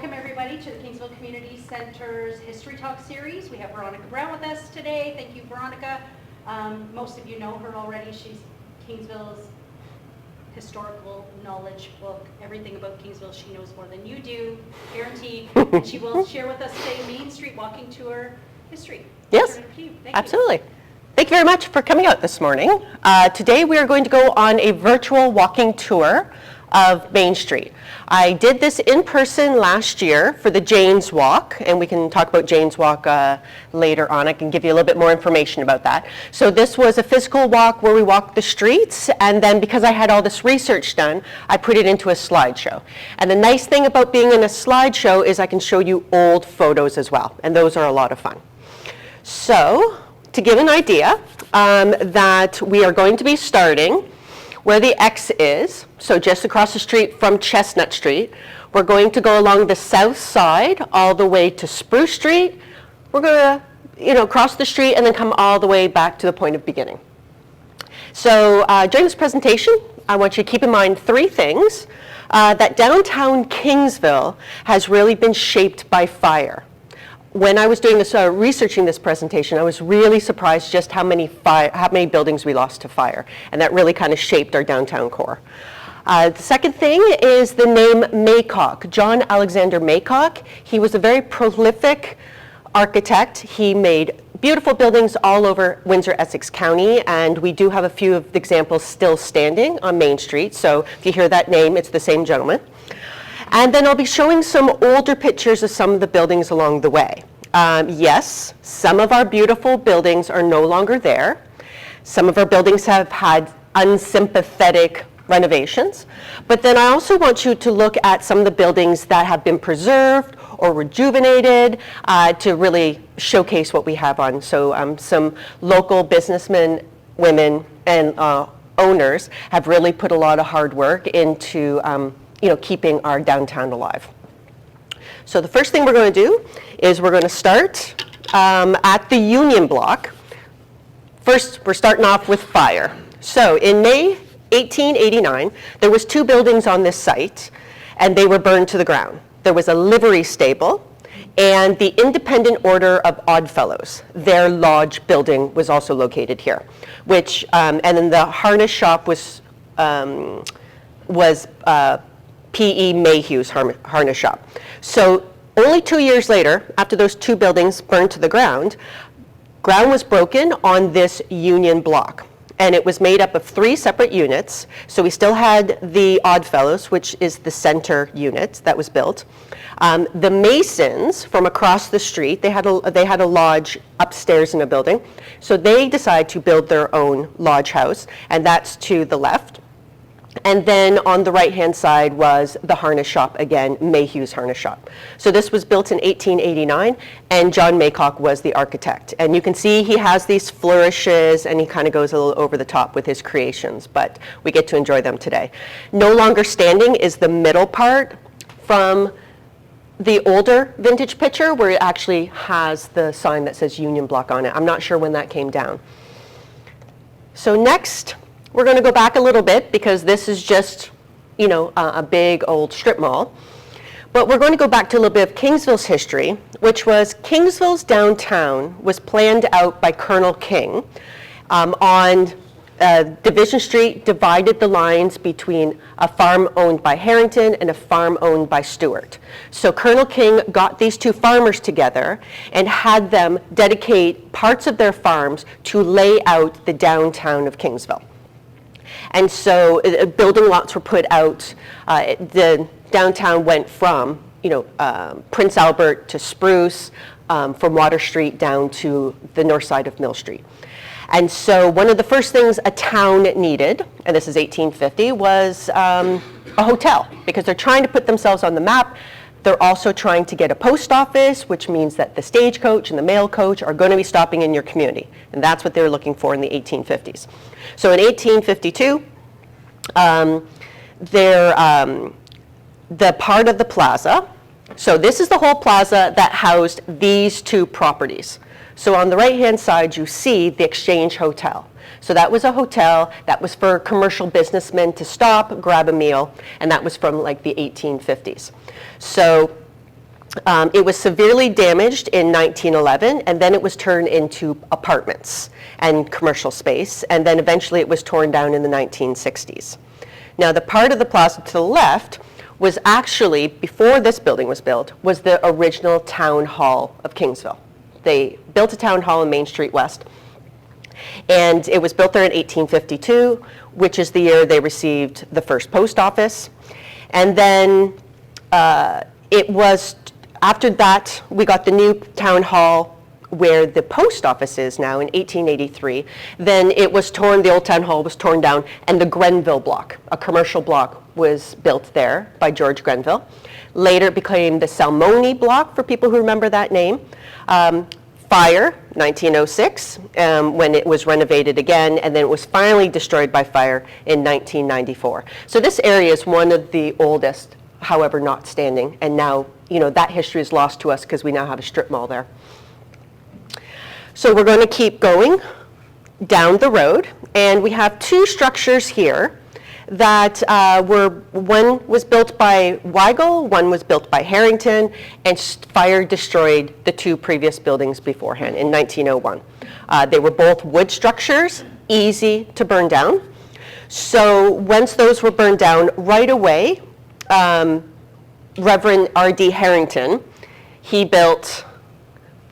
Welcome everybody to the Kingsville Community Center's History Talk series. We have Veronica Brown with us today. Thank you, Veronica. Most of you know her already. She's Kingsville's historical knowledge book. Everything about Kingsville she knows more than you do, guaranteed. And she will share with us today Main Street Walking Tour history. Yes, absolutely. Thank you very much for coming out this morning. Today we are going to go on a virtual walking tour of Main Street. I did this in person last year for the Jane's Walk, and we can talk about Jane's Walk later on. I can give you a little bit more information about that. So this was a physical walk where we walked the streets, and then because I had all this research done, I put it into a slideshow. And the nice thing about being in a slideshow is I can show you old photos as well, and those are a lot of fun. So to give an idea, that we are going to be starting where the X is, so just across the street from Chestnut Street. We're going to go along the south side all the way to Spruce Street. We're going to, cross the street and then come all the way back to the point of beginning. So during this presentation, I want you to keep in mind three things. That downtown Kingsville has really been shaped by fire. When I was doing this, researching this presentation, I was really surprised just how many buildings we lost to fire, and that really kind of shaped our downtown core. The second thing is the name Maycock, John Alexander Maycock. He was a very prolific architect. He made beautiful buildings all over Windsor-Essex County, and we do have a few of the examples still standing on Main Street, so if you hear that name, it's the same gentleman. And then I'll be showing some older pictures of some of the buildings along the way. Yes, some of our beautiful buildings are no longer there. Some of our buildings have had unsympathetic renovations. But then I also want you to look at some of the buildings that have been preserved or rejuvenated to really showcase what we have on. So some local businessmen, women, and owners have really put a lot of hard work into keeping our downtown alive. So the first thing we're going to do is we're going to start at the Union Block. First, we're starting off with fire. So in May 1889, there was two buildings on this site, and they were burned to the ground. There was a livery stable and the Independent Order of Oddfellows. Their lodge building was also located here, which and then the harness shop was P.E. Mayhew's harness shop. So only 2 years later, after those two buildings burned to the ground was broken on this Union Block. And it was made up of three separate units. So we still had the Oddfellows, which is the center unit that was built. The Masons from across the street, they had a lodge upstairs in a building. So they decided to build their own lodge house, and that's to the left. And then on the right-hand side was the harness shop again, Mayhew's harness shop. So this was built in 1889, and John Maycock was the architect. And you can see he has these flourishes, and he kind of goes a little over the top with his creations, but we get to enjoy them today. No longer standing is the middle part from the older vintage picture, where it actually has the sign that says Union Block on it. I'm not sure when that came down. So next, we're going to go back a little bit because this is just, a big old strip mall. But we're going to go back to a little bit of Kingsville's history, which was Kingsville's downtown was planned out by Colonel King on Division Street, divided the lines between a farm owned by Harrington and a farm owned by Stewart. So Colonel King got these two farmers together and had them dedicate parts of their farms to lay out the downtown of Kingsville. And so building lots were put out. The downtown went from, Prince Albert to Spruce, from Water Street down to the north side of Mill Street. And so one of the first things a town needed, and this is 1850, was a hotel, because they're trying to put themselves on the map. They're also trying to get a post office, which means that the stagecoach and the mail coach are going to be stopping in your community. And that's what they were looking for in the 1850s. So in 1852, the part of the plaza, so this is the whole plaza that housed these two properties. So on the right-hand side, you see the Exchange Hotel. So that was a hotel that was for commercial businessmen to stop, grab a meal, and that was from like the 1850s. So It was severely damaged in 1911, and then it was turned into apartments and commercial space, and then eventually it was torn down in the 1960s. Now, the part of the plaza to the left was actually, before this building was built, was the original town hall of Kingsville. They built a town hall in Main Street West, and it was built there in 1852, which is the year they received the first post office. And then it was, after that, we got the new town hall where the post office is now in 1883. Then it was torn, the old town hall was torn down, and the Grenville block, a commercial block, was built there by George Grenville. Later it became the Salmoni block, for people who remember that name. Fire, 1906, when it was renovated again, and then it was finally destroyed by fire in 1994. So this area is one of the oldest, however not standing, and now, you know, that history is lost to us because we now have a strip mall there. So we're going to keep going down the road, and we have two structures here that one was built by Weigel, one was built by Harrington, and fire destroyed the two previous buildings beforehand in 1901. They were both wood structures, easy to burn down. So once those were burned down, right away, Reverend R.D. Harrington, he built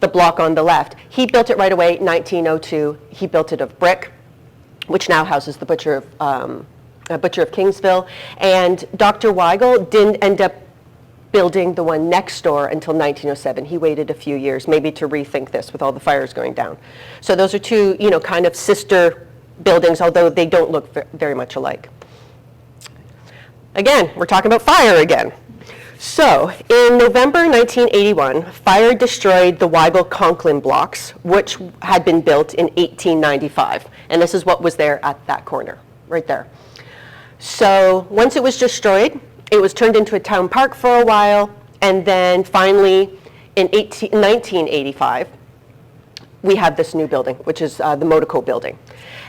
the block on the left. He built it right away, 1902. He built it of brick, which now houses the Butcher of Kingsville. And Dr. Weigel didn't end up building the one next door until 1907. He waited a few years, maybe to rethink this with all the fires going down. So those are two, you know, kind of sister buildings, although they don't look very much alike. Again, we're talking about fire again. So, in November 1981, fire destroyed the Weigel-Conklin blocks, which had been built in 1895. And this is what was there at that corner, right there. So, once it was destroyed, it was turned into a town park for a while, and then finally, in 1985, we have this new building, which is the Motico building.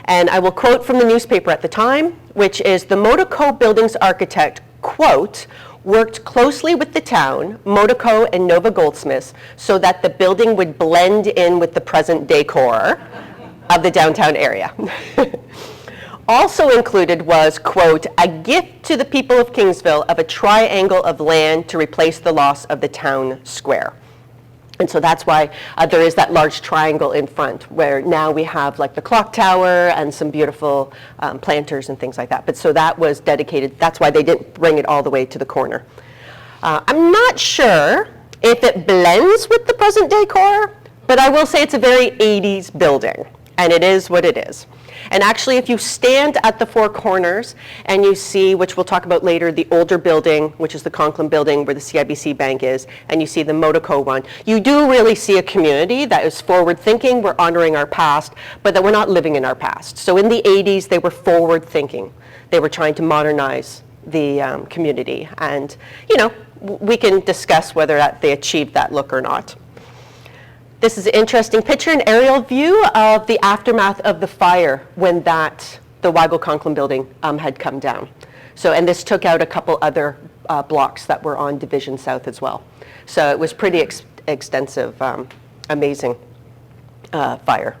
And I will quote from the newspaper at the time, which is, "The Motico building's architect, quote, worked closely with the town, Motico and Nova Goldsmiths, so that the building would blend in with the present decor of the downtown area." Also included was, quote, "a gift to the people of Kingsville of a triangle of land to replace the loss of the town square." And so that's why there is that large triangle in front, where now we have like the clock tower and some beautiful planters and things like that. But so that was dedicated, that's why they didn't bring it all the way to the corner. I'm not sure if it blends with the present decor, but I will say it's a very 80s building, and it is what it is. And actually, if you stand at the four corners and you see, which we'll talk about later, the older building, which is the Conklin building where the CIBC Bank is, and you see the Motico one, you do really see a community that is forward-thinking. We're honoring our past, but that we're not living in our past. So in the 80s, they were forward-thinking. They were trying to modernize the community. And, you know, we can discuss whether they achieved that look or not. This is an interesting picture, an aerial view of the aftermath of the fire when the Weigel-Conklin building had come down. So, and this took out a couple other blocks that were on Division South as well. So it was pretty extensive, amazing fire.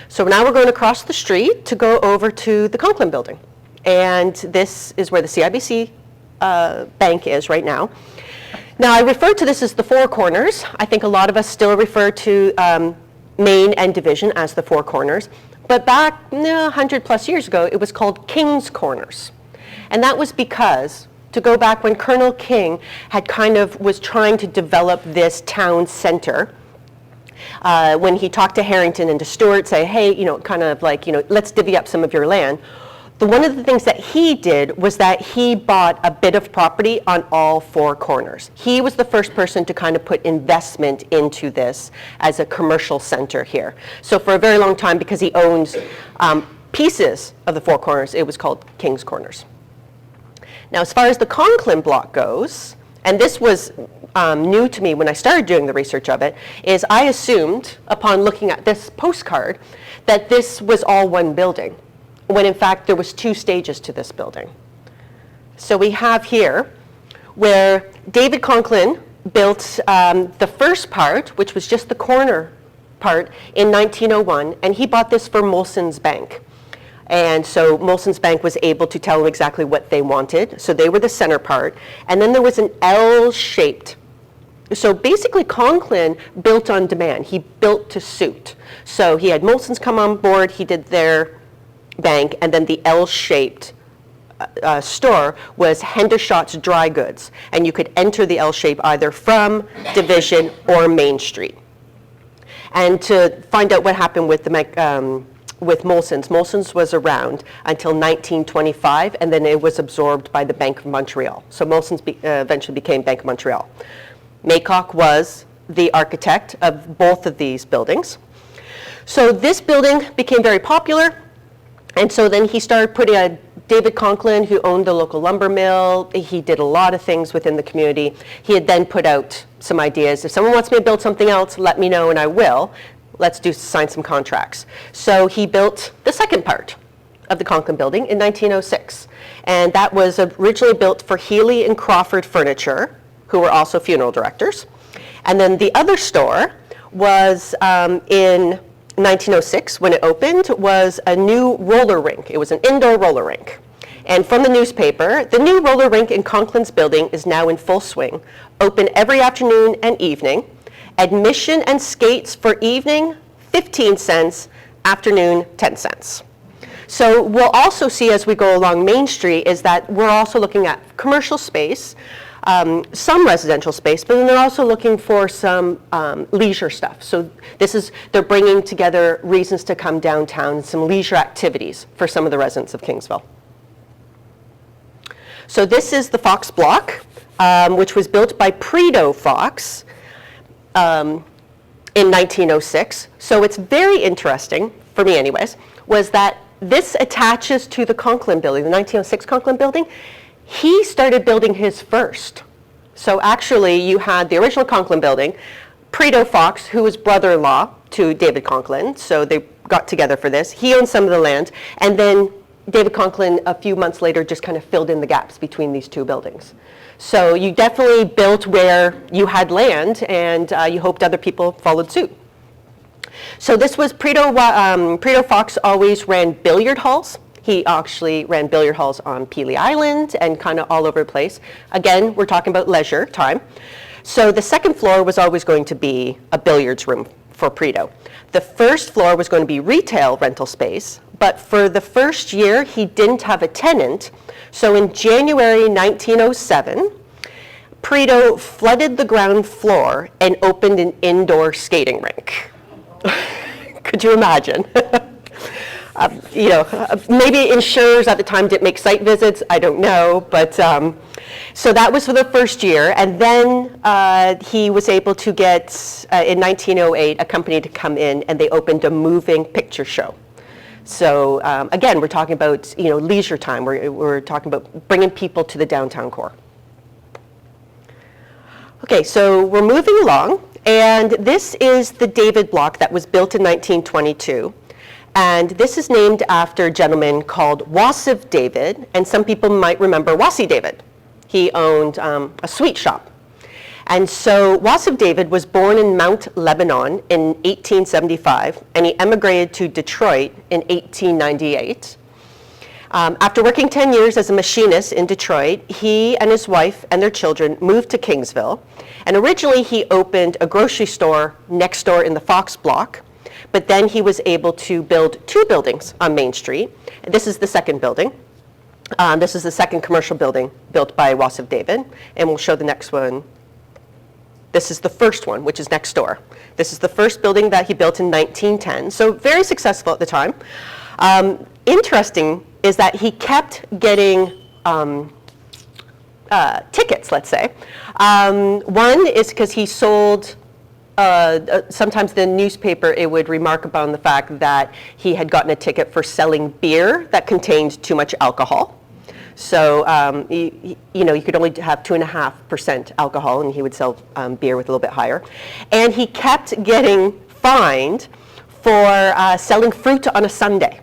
So now we're going across the street to go over to the Conklin building. And this is where the CIBC Bank is right now. Now, I refer to this as the Four Corners. I think a lot of us still refer to Main and Division as the Four Corners. But back 100 plus years ago, it was called King's Corners. And that was because, to go back when Colonel King had was trying to develop this town center, when he talked to Harrington and to Stewart, say, hey, you know, kind of like, you know, let's divvy up some of your land. One of the things that he did was that he bought a bit of property on all four corners. He was the first person to kind of put investment into this as a commercial center here. So for a very long time, because he owns pieces of the Four Corners, it was called King's Corners. Now, as far as the Conklin block goes, and this was new to me when I started doing the research of it, is I assumed, upon looking at this postcard, that this was all one building, when in fact there was two stages to this building. So we have here where David Conklin built the first part, which was just the corner part, in 1901, and he bought this for Molson's Bank. And so Molson's Bank was able to tell him exactly what they wanted. So they were the center part. And then there was an L-shaped. So basically Conklin built on demand. He built to suit. So he had Molson's come on board, he did their bank, and then the L-shaped store was Hendershot's Dry Goods. And you could enter the L shape either from Division or Main Street. And to find out what happened with with Molson's was around until 1925, and then it was absorbed by the Bank of Montreal. So Molson's eventually became Bank of Montreal. Maycock was the architect of both of these buildings. So this building became very popular, and so then he started putting David Conklin, who owned the local lumber mill, he did a lot of things within the community. He had then put out some ideas. If someone wants me to build something else, let me know and I will. Let's sign some contracts. So he built the second part of the Conklin building in 1906. And that was originally built for Healy and Crawford Furniture, who were also funeral directors. And then the other store was in 1906, when it opened, was a new roller rink. It was an indoor roller rink. And from the newspaper, the new roller rink in Conklin's building is now in full swing, open every afternoon and evening. Admission and skates for evening, 15 cents, afternoon, 10 cents. So we'll also see as we go along Main Street is that we're also looking at commercial space, some residential space, but then they're also looking for some leisure stuff. So they're bringing together reasons to come downtown, some leisure activities for some of the residents of Kingsville. So this is the Fox Block, which was built by Predo Fox in 1906. So it's very interesting, for me anyways, was that this attaches to the Conklin building, the 1906 Conklin building. He started building his first. So actually you had the original Conklin building, Predo Fox, who was brother-in-law to David Conklin, so they got together for this. He owned some of the land, and then David Conklin a few months later just kind of filled in the gaps between these two buildings. So you definitely built where you had land, and you hoped other people followed suit. So this was Predo Fox always ran billiard halls. He actually ran billiard halls on Pelee Island and kind of all over the place. Again, we're talking about leisure time. So the second floor was always going to be a billiards room for Predo. The first floor was going to be retail rental space, but for the first year, he didn't have a tenant. So in January 1907, Predo flooded the ground floor and opened an indoor skating rink. Could you imagine? Maybe insurers at the time didn't make site visits, I don't know, but so that was for the first year, and then he was able to get, in 1908, a company to come in, and they opened a moving picture show. So again, we're talking about leisure time, we're talking about bringing people to the downtown core. Okay, so we're moving along, and this is the David Block that was built in 1922. And this is named after a gentleman called Wassiv David, and some people might remember Wassie David. He owned a sweet shop. And so Wassiv David was born in Mount Lebanon in 1875, and he emigrated to Detroit in 1898. After working 10 years as a machinist in Detroit, he and his wife and their children moved to Kingsville. And originally he opened a grocery store next door in the Fox Block. But then he was able to build two buildings on Main Street. This is the second building. This is the second commercial building built by Wassiv David, and we'll show the next one. This is the first one, which is next door. This is the first building that he built in 1910, so very successful at the time. Interesting is that he kept getting tickets, let's say. One is because he sold sometimes the newspaper, it would remark upon the fact that he had gotten a ticket for selling beer that contained too much alcohol. So, you could only have 2.5% alcohol, and he would sell beer with a little bit higher. And he kept getting fined for selling fruit on a Sunday.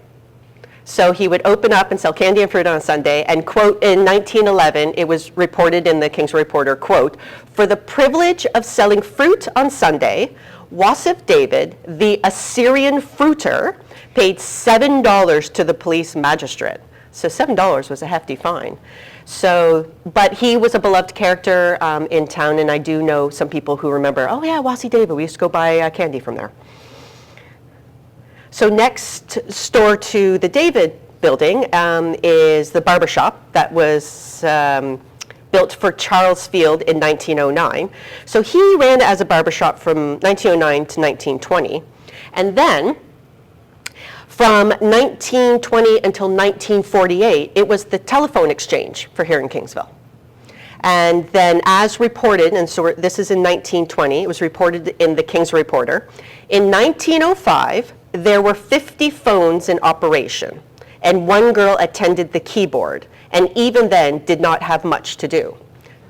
So he would open up and sell candy and fruit on Sunday, and quote, in 1911, it was reported in the Kingsville Reporter, quote, "For the privilege of selling fruit on Sunday, Wasif David, the Assyrian fruiter, paid $7 to the police magistrate." So $7 was a hefty fine. So, but he was a beloved character in town, and I do know some people who remember, oh yeah, Wasi David, we used to go buy candy from there. So next door to the David building is the barber shop that was built for Charles Field in 1909. So he ran as a barber shop from 1909 to 1920. And then from 1920 until 1948, it was the telephone exchange for here in Kingsville. And then as reported, and so this is in 1920, it was reported in the Kingsville Reporter. In 1905, there were 50 phones in operation, and one girl attended the keyboard, and even then did not have much to do.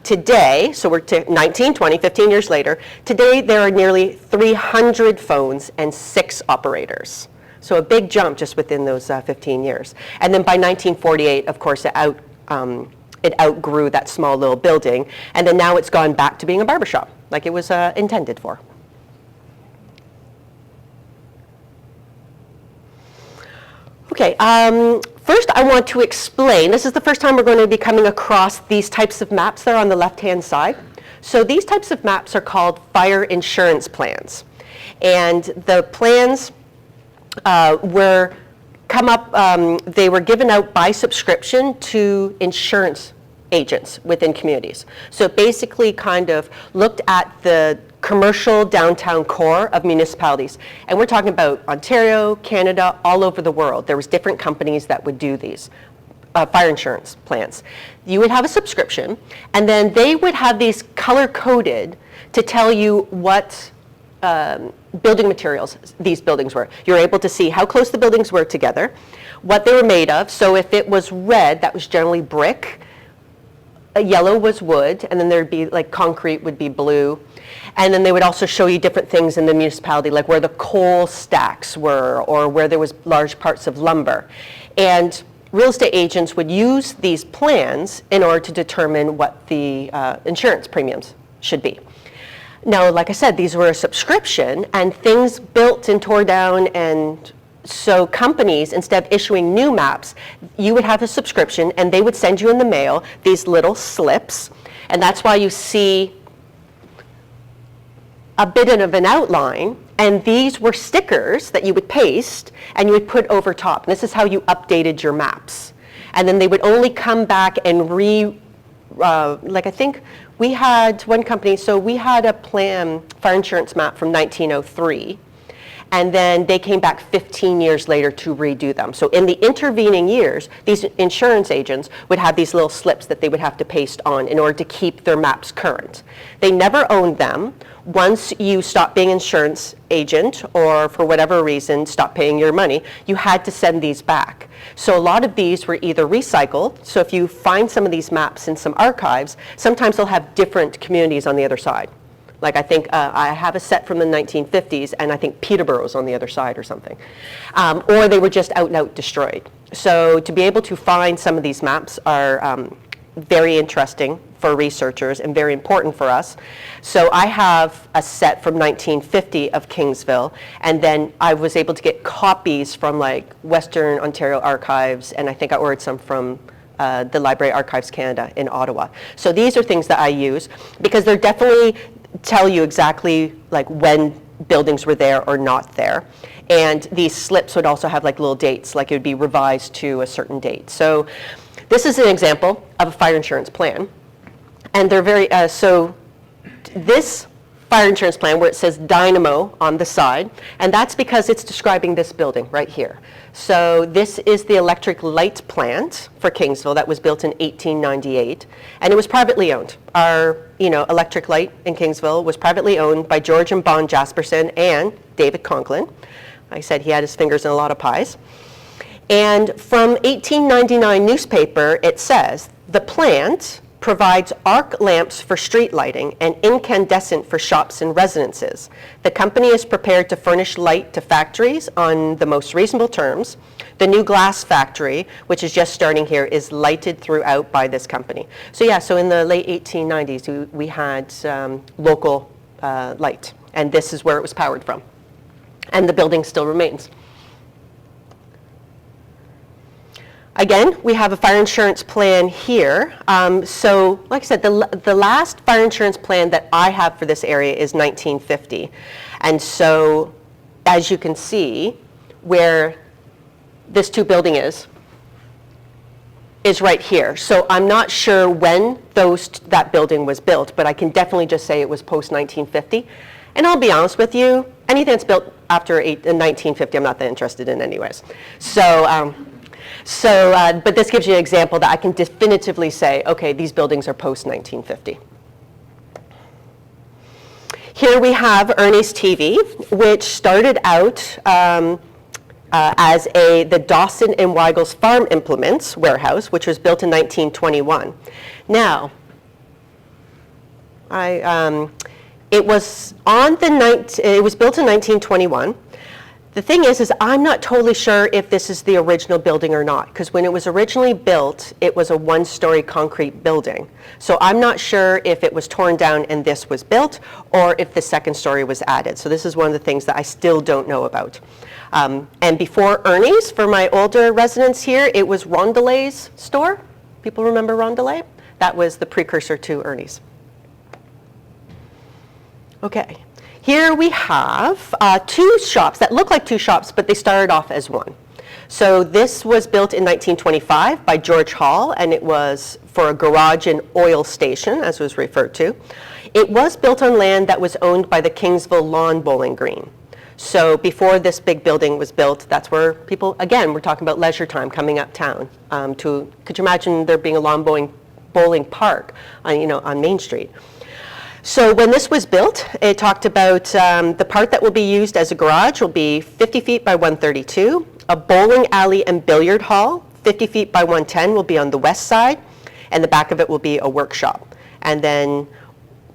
Today, so we're to 1920, 15 years later, today there are nearly 300 phones and 6 operators. So a big jump just within those 15 years. And then by 1948, of course, it outgrew that small little building, and then now it's gone back to being a barbershop, like it was intended for. Okay, first I want to explain, this is the first time we're going to be coming across these types of maps that are on the left-hand side. So these types of maps are called fire insurance plans. And the plans they were given out by subscription to insurance agents within communities. So it basically kind of looked at the commercial downtown core of municipalities. And we're talking about Ontario, Canada, all over the world. There was different companies that would do these fire insurance plans. You would have a subscription, and then they would have these color-coded to tell you what building materials these buildings were. You're able to see how close the buildings were together, what they were made of. So if it was red, that was generally brick. Yellow was wood, and then there'd be like concrete would be blue. And then they would also show you different things in the municipality, like where the coal stacks were or where there was large parts of lumber. And real estate agents would use these plans in order to determine what the insurance premiums should be. Now, like I said, these were a subscription, and things built and tore down, and so companies, instead of issuing new maps, you would have a subscription, and they would send you in the mail these little slips, and that's why you see a bit of an outline, and these were stickers that you would paste, and you would put over top. And this is how you updated your maps. And then they would only come back and like I think we had one company, so we had a plan, fire insurance map from 1903, and then they came back 15 years later to redo them. So in the intervening years, these insurance agents would have these little slips that they would have to paste on in order to keep their maps current. They never owned them. Once you stopped being insurance agent, or for whatever reason stopped paying your money, you had to send these back. So a lot of these were either recycled, so if you find some of these maps in some archives, sometimes they'll have different communities on the other side. Like I think I have a set from the 1950s, and I think Peterborough's on the other side or something. Or they were just out and out destroyed. So to be able to find some of these maps are very interesting for researchers and very important for us. So I have a set from 1950 of Kingsville, and then I was able to get copies from like Western Ontario Archives, and I think I ordered some from the Library Archives Canada in Ottawa. So these are things that I use because they're definitely tell you exactly like when buildings were there or not there. And these slips would also have like little dates, like it would be revised to a certain date. So this is an example of a fire insurance plan. And they're very, so this fire insurance plan where it says Dynamo on the side, and that's because it's describing this building right here. So this is the electric light plant for Kingsville that was built in 1898, and it was privately owned. Our, electric light in Kingsville was privately owned by George and Bon Jasperson and David Conklin. I said he had his fingers in a lot of pies. And from 1899 newspaper, it says, the plant provides arc lamps for street lighting and incandescent for shops and residences. The company is prepared to furnish light to factories on the most reasonable terms. The new glass factory, which is just starting here, is lighted throughout by this company. So yeah, so in the late 1890s, we had local light, and this is where it was powered from. And the building still remains. Again, we have a fire insurance plan here. So, like I said, the last fire insurance plan that I have for this area is 1950. And so, as you can see, where this building is right here. So I'm not sure when that building was built, but I can definitely just say it was post-1950. And I'll be honest with you, anything that's built after 1950, I'm not that interested in anyways. But this gives you an example that I can definitively say, okay, these buildings are post-1950. Here we have Ernie's TV, which started out as the Dawson and Weigel's Farm Implements warehouse, which was built in 1921. Now, it was built in 1921. The thing is I'm not totally sure if this is the original building or not, because when it was originally built, it was a one-story concrete building. So I'm not sure if it was torn down and this was built, or if the second story was added. So this is one of the things that I still don't know about. And before Ernie's, for my older residents here, it was Rondelet's store. People remember Rondelet? That was the precursor to Ernie's. Okay. Here we have two shops that look like two shops, but they started off as one. So this was built in 1925 by George Hall, and it was for a garage and oil station, as was referred to. It was built on land that was owned by the Kingsville Lawn Bowling Green. So before this big building was built, that's where people, again, we're talking about leisure time coming uptown. Could you imagine there being a lawn bowling park on Main Street? So when this was built, it talked about the part that will be used as a garage will be 50 feet by 132. A bowling alley and billiard hall, 50 feet by 110, will be on the west side, and the back of it will be a workshop. And then,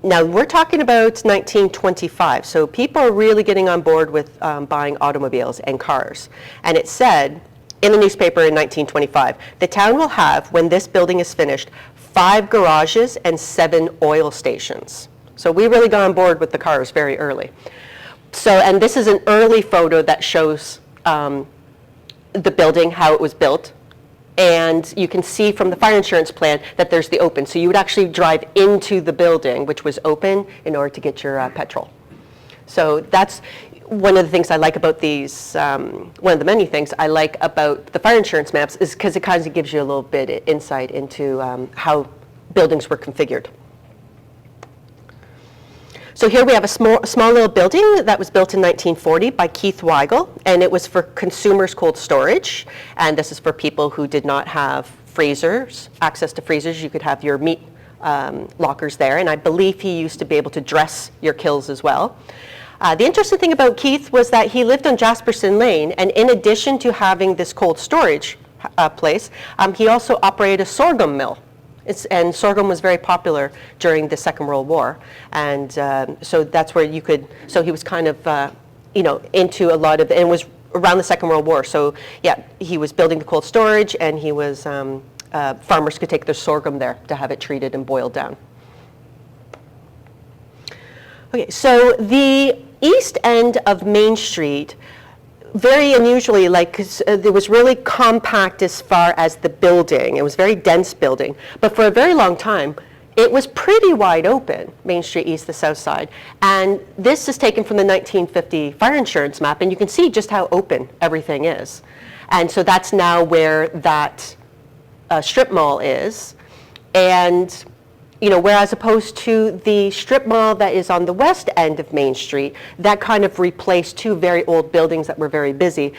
now we're talking about 1925, so people are really getting on board with buying automobiles and cars. And it said in the newspaper in 1925, the town will have, when this building is finished, 5 garages and 7 oil stations. So we really got on board with the cars very early. So, and this is an early photo that shows the building, how it was built. And you can see from the fire insurance plan that there's the open. So you would actually drive into the building, which was open, in order to get your petrol. So that's one of the things I like about these, one of the many things I like about the fire insurance maps is because it kind of gives you a little bit of insight into how buildings were configured. So here we have a small little building that was built in 1940 by Keith Weigel, and it was for consumers' cold storage. And this is for people who did not have freezers, access to freezers. You could have your meat lockers there, and I believe he used to be able to dress your kills as well. The interesting thing about Keith was that he lived on Jasperson Lane, and in addition to having this cold storage place, he also operated a sorghum mill. And sorghum was very popular during the Second World War, and so that's where you could. So he was kind of, into a lot of, and it was around the Second World War. So yeah, he was building the cold storage, and he was farmers could take their sorghum there to have it treated and boiled down. Okay, so the east end of Main Street, very unusually, it was really compact as far as the building. It was a very dense building. But for a very long time, it was pretty wide open, Main Street East, the south side. And this is taken from the 1950 fire insurance map, and you can see just how open everything is. And so that's now where that strip mall is. And whereas opposed to the strip mall that is on the west end of Main Street, that kind of replaced 2 very old buildings that were very busy.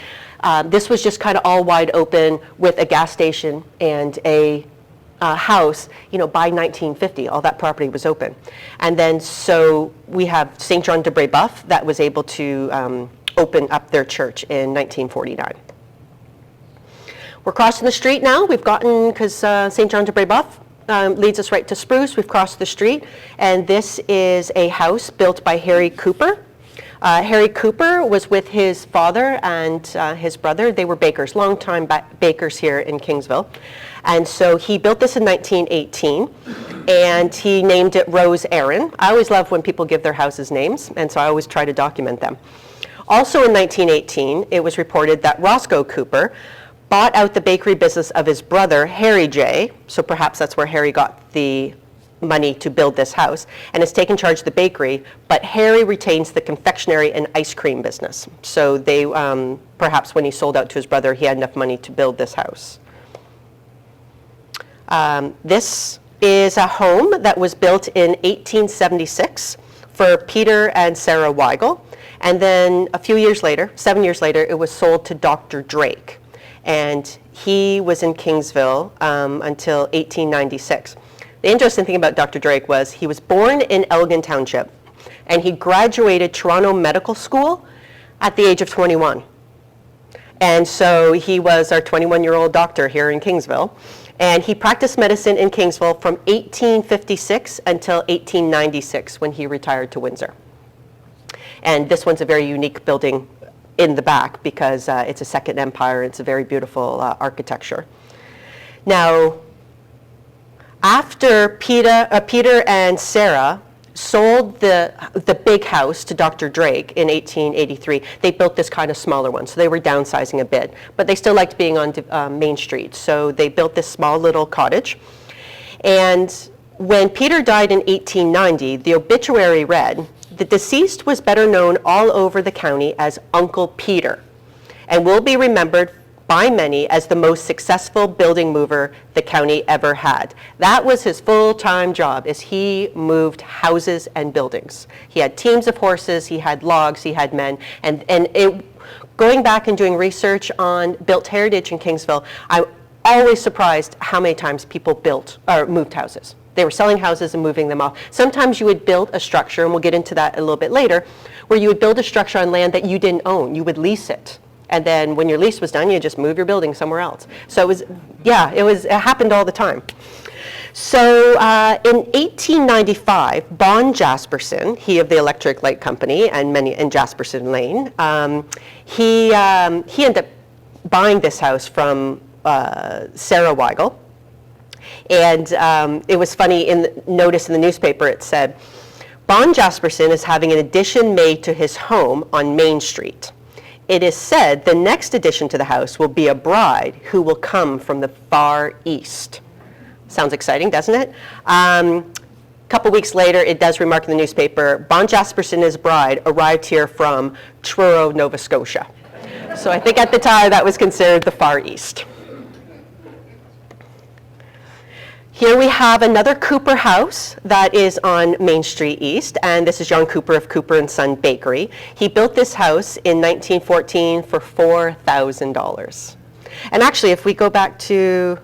This was just kind of all wide open with a gas station and a house, by 1950, all that property was open. And then so we have St. John de Brébeuf that was able to open up their church in 1949. We're crossing the street now. We've gotten, because St. John de Brébeuf leads us right to Spruce. We've crossed the street, and this is a house built by Harry Cooper. Harry Cooper was with his father and his brother. They were bakers, longtime bakers here in Kingsville. And so he built this in 1918, and he named it Rose Aaron. I always love when people give their houses names, and so I always try to document them. Also in 1918, it was reported that Roscoe Cooper bought out the bakery business of his brother, Harry J., so perhaps that's where Harry got the money to build this house, and has taken charge of the bakery, but Harry retains the confectionery and ice cream business. So they, perhaps when he sold out to his brother, he had enough money to build this house. This is a home that was built in 1876 for Peter and Sarah Weigel, and then a few years later, 7 years later, it was sold to Dr. Drake, and he was in Kingsville until 1896. The interesting thing about Dr. Drake was he was born in Elgin Township, and he graduated Toronto Medical School at the age of 21. And so he was our 21-year-old doctor here in Kingsville. And he practiced medicine in Kingsville from 1856 until 1896 when he retired to Windsor. And this one's a very unique building in the back because it's a Second Empire. It's a very beautiful architecture. Now, after Peter and Sarah sold the big house to Dr. Drake in 1883, they built this kind of smaller one. So they were downsizing a bit, but they still liked being on Main Street. So they built this small little cottage. And when Peter died in 1890, the obituary read, "The deceased was better known all over the county as Uncle Peter, and will be remembered by many as the most successful building mover the county ever had." That was his full-time job, is he moved houses and buildings. He had teams of horses, he had logs, he had men, and going back and doing research on built heritage in Kingsville, I'm always surprised how many times people built or moved houses. They were selling houses and moving them off. Sometimes you would build a structure, and we'll get into that a little bit later, where you would build a structure on land that you didn't own. You would lease it. And then when your lease was done, you just move your building somewhere else. So it was, yeah, it happened all the time. So in 1895, Bon Jasperson, he of the Electric Light Company and Jasperson Lane, he ended up buying this house from Sarah Weigel. And it was funny, notice in the newspaper it said, "Bon Jasperson is having an addition made to his home on Main Street. It is said the next addition to the house will be a bride who will come from the far east." Sounds exciting, doesn't it? A couple weeks later, it does remark in the newspaper, "Bon Jasperson and his bride arrived here from Truro, Nova Scotia." So I think at the time that was considered the far east. Here we have another Cooper house that is on Main Street East, and this is John Cooper of Cooper & Son Bakery. He built this house in 1914 for $4,000. And actually, if we go back to,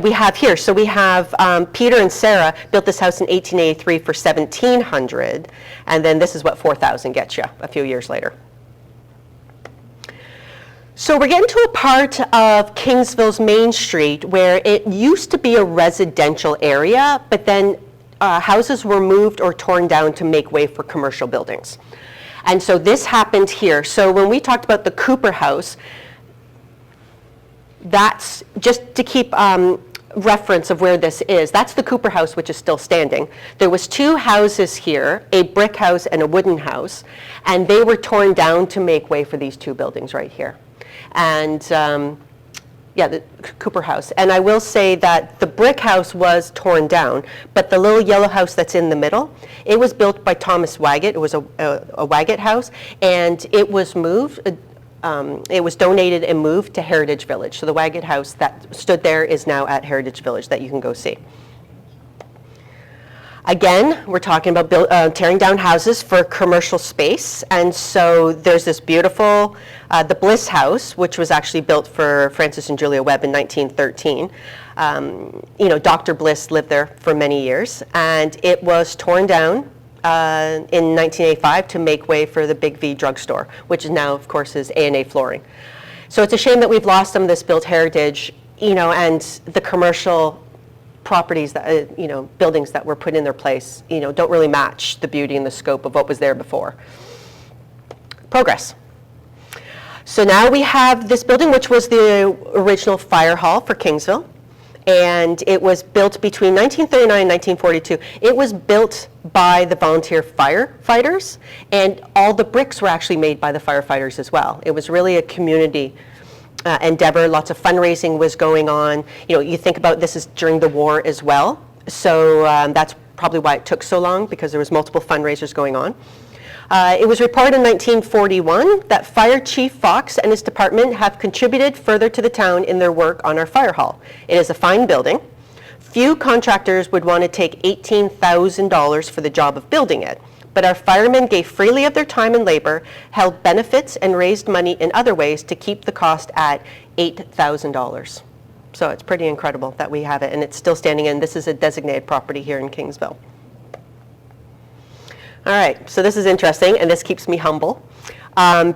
we have here. So we have Peter and Sarah built this house in 1883 for $1,700, and then this is what $4,000 gets you a few years later. So we're getting to a part of Kingsville's Main Street where it used to be a residential area, but then houses were moved or torn down to make way for commercial buildings. And so this happened here. So when we talked about the Cooper house, that's just to keep reference of where this is. That's the Cooper house, which is still standing. There was two houses here, a brick house and a wooden house, and they were torn down to make way for these two buildings right here. And the Cooper house. And I will say that the brick house was torn down, but the little yellow house that's in the middle, it was built by Thomas Waggett. It was a Waggett house, and it was moved, it was donated and moved to Heritage Village. So the Waggett house that stood there is now at Heritage Village that you can go see. Again, we're talking about tearing down houses for commercial space, and so there's this beautiful, the Bliss House, which was actually built for Francis and Julia Webb in 1913. Dr. Bliss lived there for many years, and it was torn down in 1985 to make way for the Big V drugstore, which is now, of course, is A&A Flooring. So it's a shame that we've lost some of this built heritage, and the commercial properties that, buildings that were put in their place, don't really match the beauty and the scope of what was there before. Progress. So now we have this building, which was the original fire hall for Kingsville. And it was built between 1939 and 1942. It was built by the volunteer firefighters, and all the bricks were actually made by the firefighters as well. It was really a community endeavor. Lots of fundraising was going on. You think about this is during the war as well. So that's probably why it took so long, because there was multiple fundraisers going on. It was reported in 1941 that Fire Chief Fox and his department have contributed further to the town in their work on our fire hall. It is a fine building. Few contractors would want to take $18,000 for the job of building it, but our firemen gave freely of their time and labor, held benefits, and raised money in other ways to keep the cost at $8,000. So it's pretty incredible that we have it, and it's still standing, and this is a designated property here in Kingsville. All right, so this is interesting, and this keeps me humble.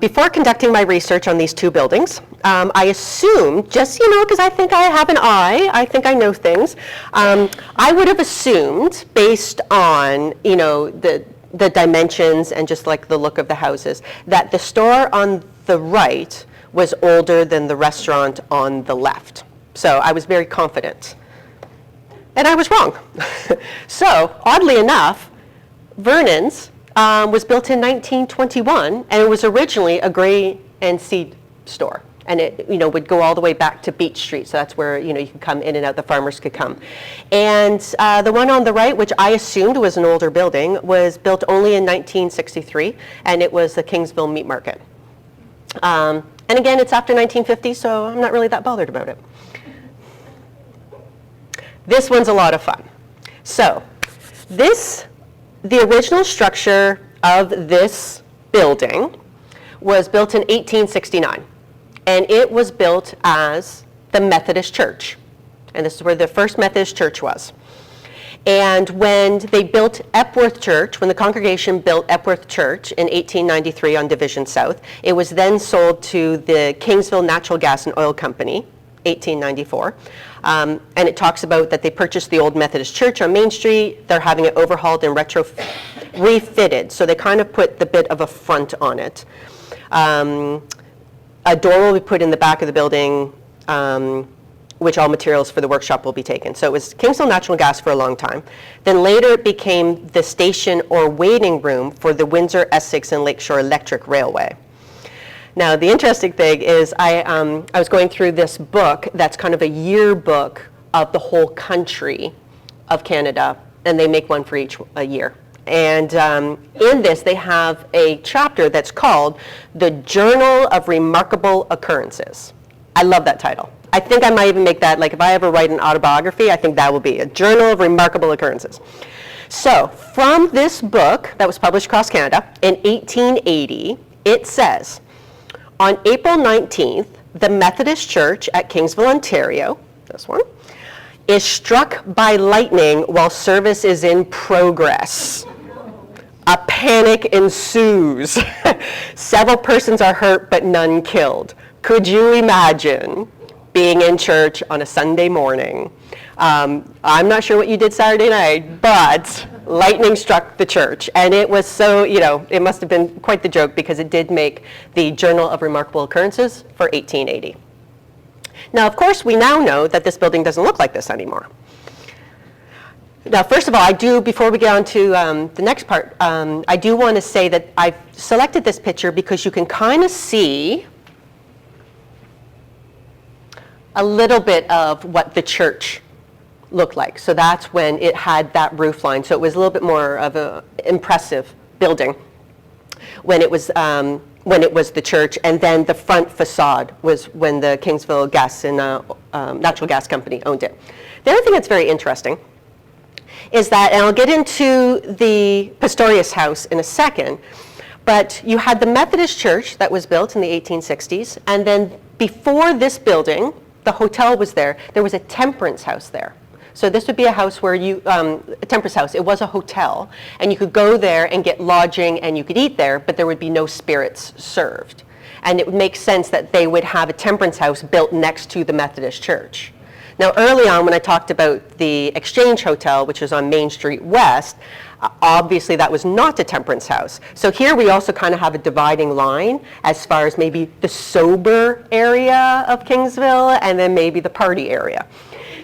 Before conducting my research on these two buildings, I assumed, just, because I think I have an eye, I think I know things, I would have assumed, based on, the dimensions and just like the look of the houses, that the store on the right was older than the restaurant on the left. So I was very confident. And I was wrong. So, oddly enough, Vernon's was built in 1921, and it was originally a gray and seed store. And it, would go all the way back to Beach Street. So that's where, you could come in and out, the farmers could come. And the one on the right, which I assumed was an older building, was built only in 1963, and it was the Kingsville Meat Market. And again, it's after 1950, so I'm not really that bothered about it. This one's a lot of fun. So, the original structure of this building was built in 1869, and it was built as the Methodist Church, and this is where the first Methodist church was. And when they built Epworth Church, when the congregation built Epworth Church in 1893 on Division South, it was then sold to the Kingsville Natural Gas and Oil Company, 1894. And it talks about that they purchased the old Methodist Church on Main Street. They're having it overhauled and refitted. So they kind of put the bit of a front on it. A door will be put in the back of the building, which all materials for the workshop will be taken. So it was Kingsville Natural Gas for a long time. Then later it became the station or waiting room for the Windsor, Essex, and Lakeshore Electric Railway. Now, the interesting thing is I was going through this book that's kind of a yearbook of the whole country of Canada, and they make one for each year. And in this, they have a chapter that's called The Journal of Remarkable Occurrences. I love that title. I think I might even make that, like if I ever write an autobiography, I think that will be a Journal of Remarkable Occurrences. So, from this book that was published across Canada in 1880, it says, on April 19th, the Methodist Church at Kingsville, Ontario, this one, is struck by lightning while service is in progress. A panic ensues. Several persons are hurt, but none killed. Could you imagine being in church on a Sunday morning? I'm not sure what you did Saturday night, but lightning struck the church. And it was so, it must have been quite the joke, because it did make the Journal of Remarkable Occurrences for 1880. Now, of course, we now know that this building doesn't look like this anymore. Now, first of all, before we get on to the next part, I do want to say that I've selected this picture because you can kind of see a little bit of what the church looked like. So that's when it had that roof line. So it was a little bit more of an impressive building when it was the church. And then the front facade was when the Kingsville Gas and Natural Gas Company owned it. The other thing that's very interesting is that, and I'll get into the Pistorius House in a second, but you had the Methodist Church that was built in the 1860s, and then before this building, the hotel was there. There was a temperance house there. So this would be a house where a temperance house, it was a hotel, and you could go there and get lodging and you could eat there, but there would be no spirits served. And it would make sense that they would have a temperance house built next to the Methodist Church. Now, early on when I talked about the Exchange Hotel, which is on Main Street West, obviously that was not a temperance house. So here we also kind of have a dividing line as far as maybe the sober area of Kingsville and then maybe the party area.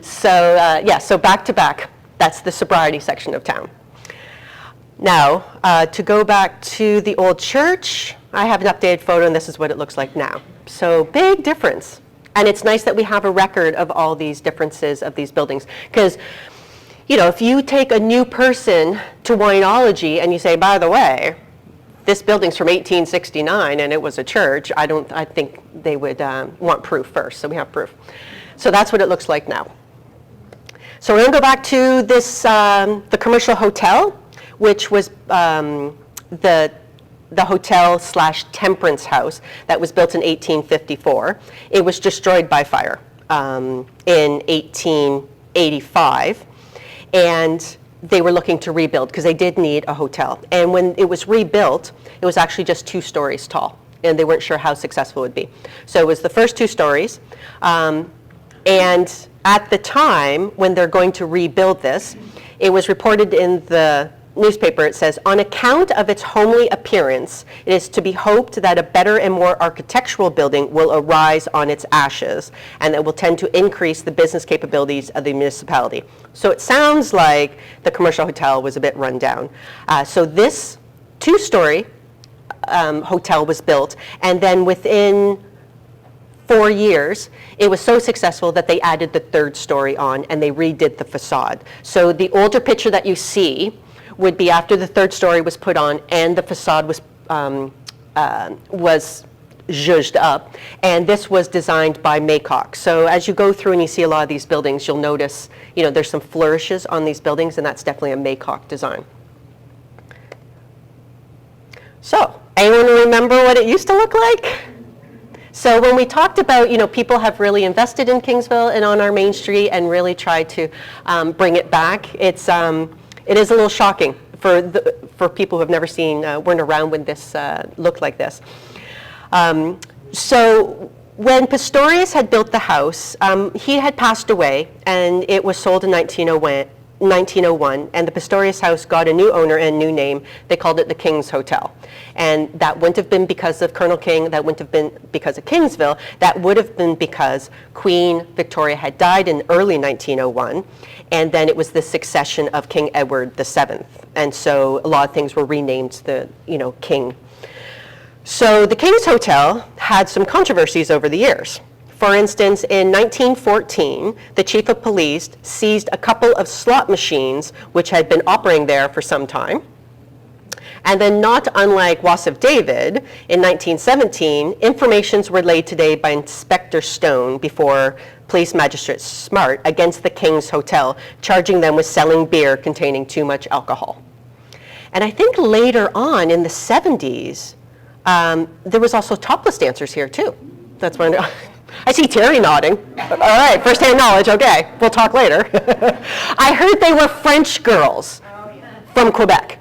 So yeah, so back to back, that's the sobriety section of town. Now, to go back to the old church, I have an updated photo and this is what it looks like now. So big difference. And it's nice that we have a record of all these differences of these buildings. Because, you know, if you take a new person to winology and you say, by the way, this building's from 1869 and it was a church, I think they would want proof first. So we have proof. So that's what it looks like now. So we're going to go back to this, the commercial hotel, which was the hotel / temperance house that was built in 1854. It was destroyed by fire in 1885, and they were looking to rebuild because they did need a hotel. And when it was rebuilt, it was actually just 2 stories tall, and they weren't sure how successful it would be. So it was the first 2 stories, and at the time when they're going to rebuild this, it was reported in the newspaper, it says, on account of its homely appearance, it is to be hoped that a better and more architectural building will arise on its ashes, and that will tend to increase the business capabilities of the municipality. So it sounds like the commercial hotel was a bit run down. So this 2-story hotel was built, and then within 4 years, it was so successful that they added the 3rd story on, and they redid the facade. So the older picture that you see would be after the 3rd story was put on and the facade was zhuzhed up, and this was designed by Maycock. So as you go through and you see a lot of these buildings, you'll notice, you know, there's some flourishes on these buildings, and that's definitely a Maycock design. So, anyone remember what it used to look like? So when we talked about, you know, people have really invested in Kingsville and on our Main Street and really tried to bring it back, it is a little shocking for people who have never seen, weren't around when this looked like this. So when Pistorius had built the house, he had passed away, and it was sold in 1901, and the Pistorius house got a new owner and new name. They called it the King's Hotel. And that wouldn't have been because of Colonel King, that wouldn't have been because of Kingsville, that would have been because Queen Victoria had died in early 1901, and then it was the succession of King Edward VII. And so a lot of things were renamed the, you know, King. So the King's Hotel had some controversies over the years. For instance, in 1914, the chief of police seized a couple of slot machines which had been operating there for some time. And then, not unlike Wasif David, in 1917, informations were laid today by Inspector Stone before Police Magistrate Smart against the King's Hotel, charging them with selling beer containing too much alcohol. And I think later on in the 70s, there was also topless dancers here too. That's when I see Terry nodding. All right, first-hand knowledge, okay, we'll talk later. I heard they were French girls from Quebec.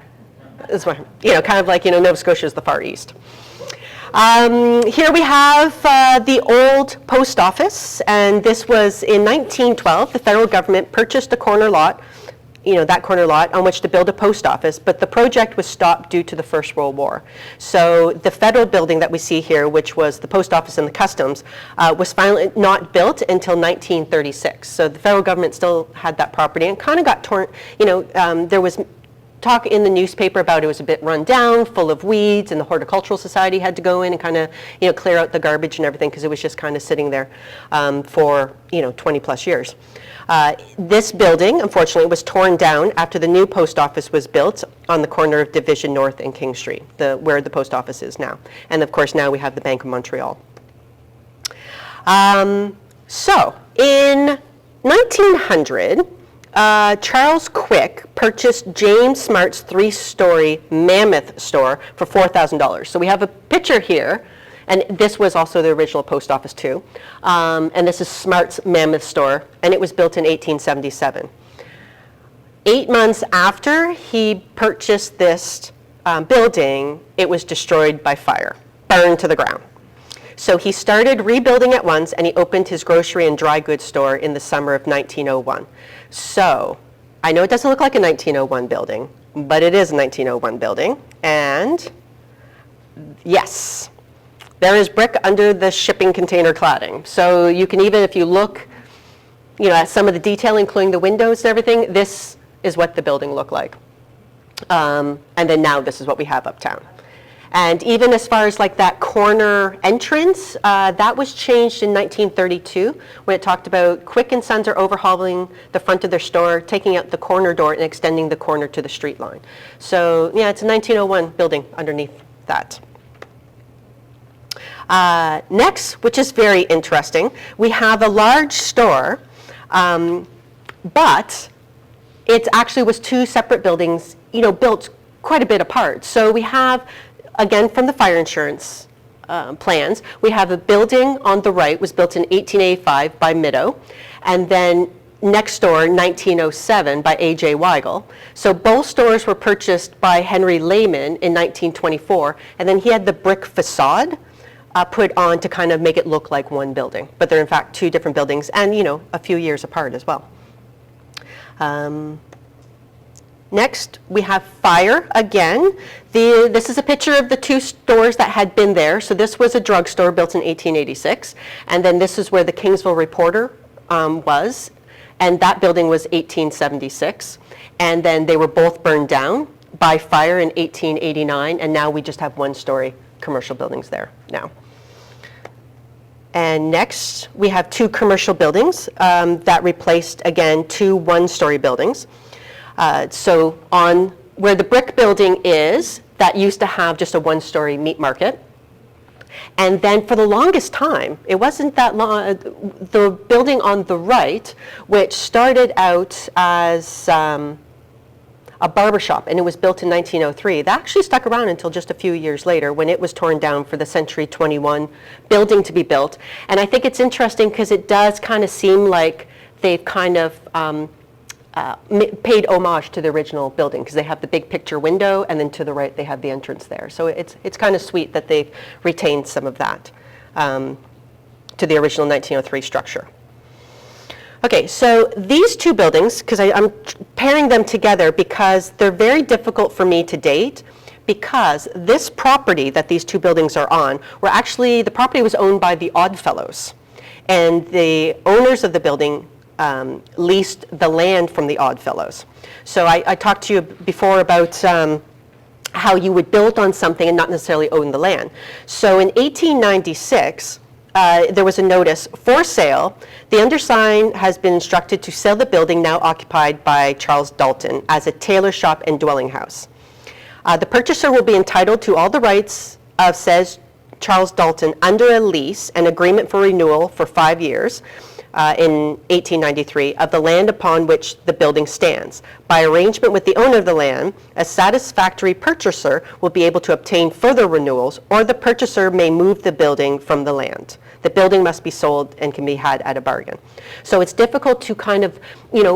That's why, you know, kind of like, you know, Nova Scotia is the Far East. Here we have the old post office, and this was in 1912. The federal government purchased a corner lot, you know, that corner lot on which to build a post office, but the project was stopped due to the First World War. So the federal building that we see here, which was the post office and the customs, was finally not built until 1936. So the federal government still had that property and kind of got torn, you know, there was talk in the newspaper about it was a bit run down, full of weeds, and the Horticultural Society had to go in and kind of, you know, clear out the garbage and everything because it was just kind of sitting there for, you know, 20 plus years. This building, unfortunately, was torn down after the new post office was built on the corner of Division North and King Street, where the post office is now. And of course, now we have the Bank of Montreal. So in 1900, Charles Quick purchased James Smart's 3-story Mammoth store for $4,000. So we have a picture here, and this was also the original post office too. And this is Smart's Mammoth store, and it was built in 1877. 8 months after he purchased this building, it was destroyed by fire, burned to the ground. So he started rebuilding at once, and he opened his grocery and dry goods store in the summer of 1901. So I know it doesn't look like a 1901 building, but it is a 1901 building. And yes, there is brick under the shipping container cladding. So you can even, if you look, at some of the detail, including the windows and everything, this is what the building looked like. And then now this is what we have uptown. And even as far as like that corner entrance, that was changed in 1932 when it talked about Quick & Sons are overhauling the front of their store, taking out the corner door and extending the corner to the street line. So yeah, it's a 1901 building underneath that. Next, which is very interesting, we have a large store, but it actually was two separate buildings, built quite a bit apart. So we have, again, from the fire insurance plans, we have a building on the right was built in 1885 by Middo, and then next door, 1907 by A.J. Weigel. So both stores were purchased by Henry Lehman in 1924, and then he had the brick facade put on to kind of make it look like one building. But they're in fact two different buildings and, a few years apart as well. Next, we have fire again. This is a picture of the two stores that had been there. So this was a drugstore built in 1886. And then this is where the Kingsville Reporter was. And that building was 1876. And then they were both burned down by fire in 1889. And now we just have one-story commercial buildings there now. And next, we have two commercial buildings that replaced, again, two one-story buildings. So on where the brick building is, that used to have just a one-story meat market. And then for the longest time, it wasn't that long, the building on the right, which started out as a barber shop, and it was built in 1903. That actually stuck around until just a few years later when it was torn down for the Century 21 building to be built. And I think it's interesting because it does kind of seem like they've kind of paid homage to the original building because they have the big picture window, and then to the right they have the entrance there. So it's kind of sweet that they've retained some of that to the original 1903 structure. Okay, so these two buildings, because I'm pairing them together because they're very difficult for me to date, because this property that these two buildings are on were actually, the property was owned by the Oddfellows, and the owners of the building leased the land from the Oddfellows. So I talked to you before about how you would build on something and not necessarily own the land. So in 1896, there was a notice for sale. The undersigned has been instructed to sell the building now occupied by Charles Dalton as a tailor shop and dwelling house. The purchaser will be entitled to all the rights of says Charles Dalton under a lease and agreement for renewal for 5 years in 1893 of the land upon which the building stands. By arrangement with the owner of the land, a satisfactory purchaser will be able to obtain further renewals, or the purchaser may move the building from the land. The building must be sold and can be had at a bargain. So it's difficult to kind of,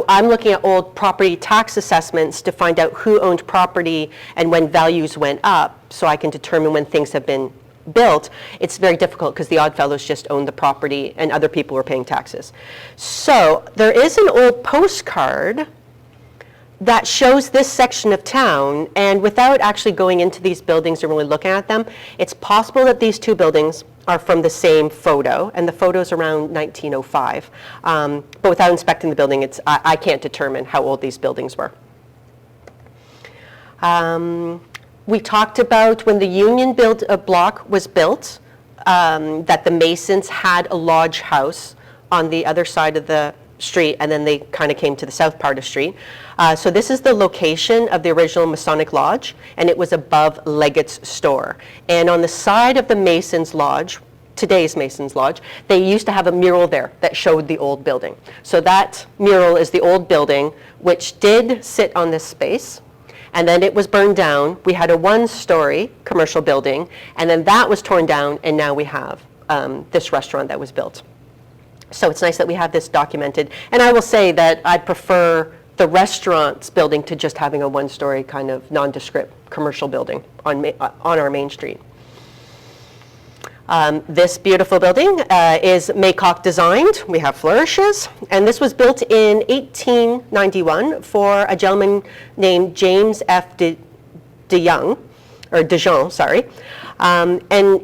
I'm looking at old property tax assessments to find out who owned property and when values went up, so I can determine when things have been built. It's very difficult because the Oddfellows just owned the property and other people were paying taxes. So there is an old postcard that shows this section of town, and without actually going into these buildings and really looking at them, it's possible that these two buildings are from the same photo, and the photo's around 1905. But without inspecting the building, I can't determine how old these buildings were. We talked about when the Union block was built, that the Masons had a lodge house on the other side of the street, and then they kind of came to the south part of the street. So this is the location of the original Masonic Lodge, and it was above Leggett's store. And on the side of the Masons Lodge, today's Masons Lodge, they used to have a mural there that showed the old building. So that mural is the old building, which did sit on this space, and then it was burned down. We had a one-story commercial building, and then that was torn down, and now we have this restaurant that was built. So it's nice that we have this documented. And I will say that I prefer the restaurant's building to just having a one-story kind of nondescript commercial building on our main street. This beautiful building is Maycock designed. We have flourishes. And this was built in 1891 for a gentleman named James F. DeJong. And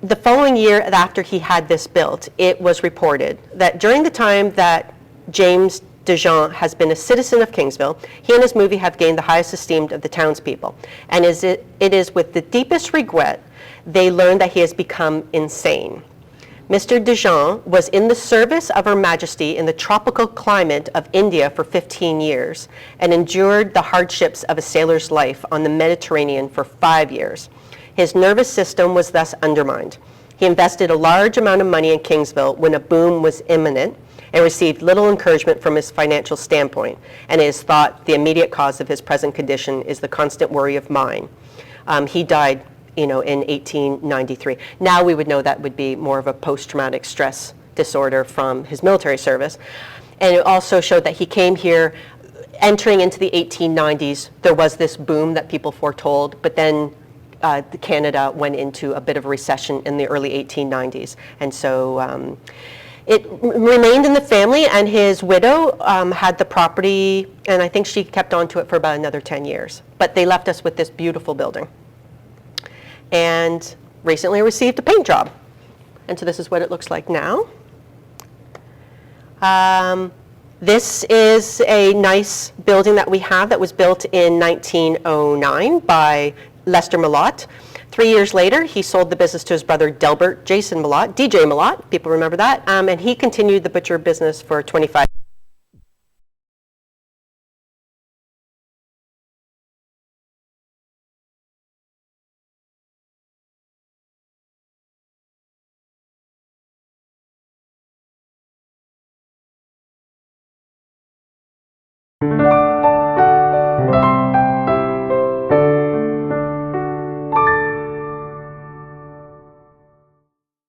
the following year after he had this built, it was reported that during the time that James DeJong has been a citizen of Kingsville, he and his movie have gained the highest esteem of the townspeople. And it is with the deepest regret they learn that he has become insane. Mr. DeJong was in the service of Her Majesty in the tropical climate of India for 15 years and endured the hardships of a sailor's life on the Mediterranean for 5 years. His nervous system was thus undermined. He invested a large amount of money in Kingsville when a boom was imminent and received little encouragement from his financial standpoint, and it is thought the immediate cause of his present condition is the constant worry of mind. He died in 1893. Now we would know that would be more of a post-traumatic stress disorder from his military service. And it also showed that he came here entering into the 1890s. There was this boom that people foretold, but then Canada went into a bit of a recession in the early 1890s. And so it remained in the family, and his widow had the property, and I think she kept on to it for about another 10 years. But they left us with this beautiful building. And recently received a paint job. And so this is what it looks like now. This is a nice building that we have that was built in 1909 by Lester Malott. 3 years later, he sold the business to his brother Delbert Jason Malott, DJ Malott, people remember that, and he continued the butcher business for 25 years.